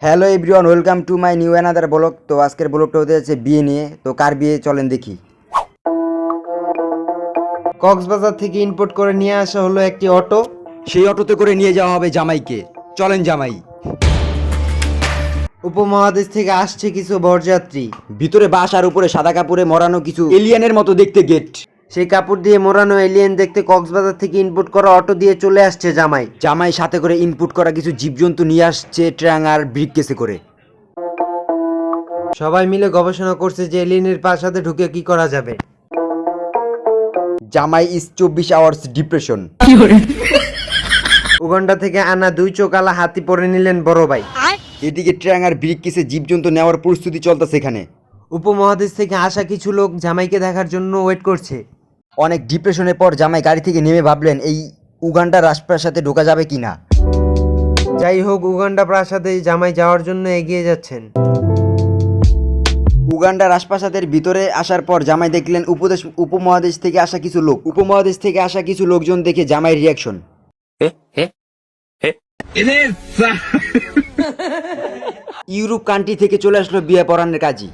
Hello everyone, welcome to my new another blog. তো আজকের ব্লগটা হতে যাচ্ছে বিয়ে নিয়ে। তো কার বিয়ে চলেন দেখি। কক্সবাজার থেকে ইম্পোর্ট করে নিয়ে আসা হলো একটি অটো। সেই অটোতে করে নিয়ে যাওয়া হবে জামাইকে। চলেন জামাই। উপমহাদেশ থেকে আসছে কিছু বরযাত্রী। ভিতরে বাস আর উপরে সাদা কাপড়ে মোড়ানো কিছু এলিয়েনের মতো দেখতে গেট। সেই কাপড় দিয়ে মোড়ানো এলিয়েন দেখতে কক্সবাজার থেকে ইম্পোর্ট করা অটো দিয়ে চলে আসছে জামাই। জামাই সাথে করে ইনপুট করা কিছু জীবজন্তু নিয়ে আসছে ট্রাং আর ব্রিফকেসে করে। সবাই মিলে গবেষণা করছে যে এলিয়েনের প্রাসাদে ঢুকে কি করা যাবে। জামাই ইজ 24 আওয়ার্স ডিপ্রেশন। উগান্ডা থেকে আনা 2 চোখালা হাতি পরে নিলেন বড় ভাই। এদিকে ট্রাং আর ব্রিফকেসে জীবজন্তু নেওয়ার প্রস্তুতি চলতেছে এখানে। উপমহাদেশ থেকে আসা কিছু লোক জামাইকে দেখার জন্য ওয়েট করছে। অনেক ডিপ্রেশনের পর জামাই গাড়ি থেকে নেমে ভাবলেন এই উগান্ডার রাজপ্রাসাদে ঢোকা যাবে কিনা। যাই হোক, উগান্ডা প্রাসাদে জামাই যাওয়ার জন্য এগিয়ে যাচ্ছেন। উগান্ডা রাজপ্রাসাদের ভিতরে আসার পর জামাই দেখলেন উপমহাদেশ থেকে আসা কিছু লোকজন দেখে জামাইয়ের রিয়াকশন। ইউরোপ কান্ট্রি থেকে চলে আসলো বিয়ে পড়ানোর কাজী।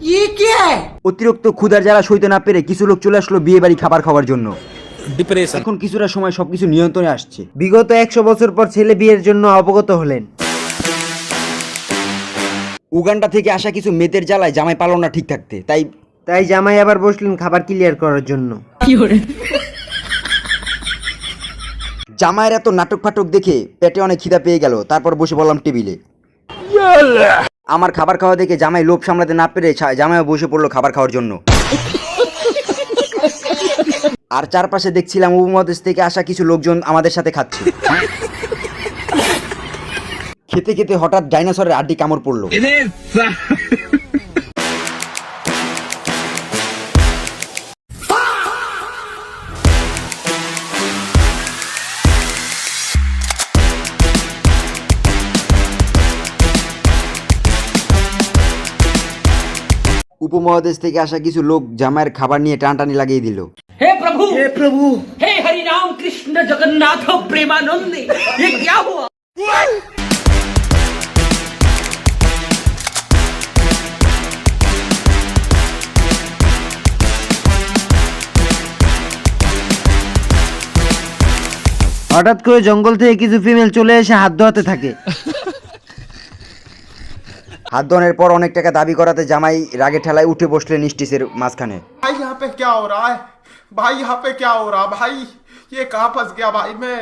অতিরিক্ত ক্ষুধার জ্বালা সইতে না পেরে কিছু লোক চলে আসলো বিয়ে বাড়ি খাবার খাওয়ার জন্য। এখন কিছুটা সময় সবকিছু নিয়ন্ত্রণে আসছে। বিগত 100 বছর পর ছেলে বিয়ের জন্য অবগত হলেন। উগান্ডা থেকে আসা কিছু মেয়েদের জ্বালায় জামাই পালন না ঠিক থাকতে, তাই জামাই আবার বসলেন খাবার ক্লিয়ার করার জন্য। জামাইয়ের এত নাটক ফাটক দেখে পেটে অনেক খিদা পেয়ে গেল। তারপর বসে বললাম টেবিলে। আমার খাবার খাওয়া দেখে জামাই লোভ সামলাতে না পেরে জামাইও বসে পড়লো খাবার খাওয়ার জন্য। আর চারপাশে দেখছিলাম উপমহাদেশ থেকে আসা কিছু লোকজন আমাদের সাথে খাচ্ছে। খেতে খেতে হঠাৎ ডাইনোসরের আড্ডি কামড় পড়লো। উপমহাদেশ থেকে আসা কিছু লোক জামাইয়ের খাবার নিয়ে টানটানি লাগিয়ে দিল। हे प्रभु हे हरि राम कृष्ण जगन्नाथ प्रेमानंद ये क्या हुआ। হঠাৎ করে জঙ্গল থেকে কিছু ফিমেল চলে এসে হাত ধোয়াতে থাকে। হাত ধোয়ানোর পর অনেক টাকা দাবি করাতে জামাই রাগে ঠেলায় উঠে বসলেন স্টেজের মাঝখানে। भाई यहाँ पे क्या हो रहा है भाई यहाँ पे क्या हो रहा भाई ये कहाँ फंस गया भाई मैं।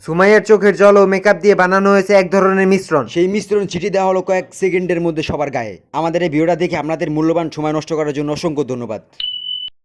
সুমাইয়ার চোখের জল ও মেকআপ দিয়ে বানানো হয়েছে এক ধরনের মিশ্রণ। সেই মিশ্রণ ছিটি দেওয়া হলো কয়েক সেকেন্ডের মধ্যে সবার গায়ে। আমাদের এই ভিডিওটা দেখে আপনাদের মূল্যবান সময় নষ্ট করার জন্য অসংখ্য ধন্যবাদ।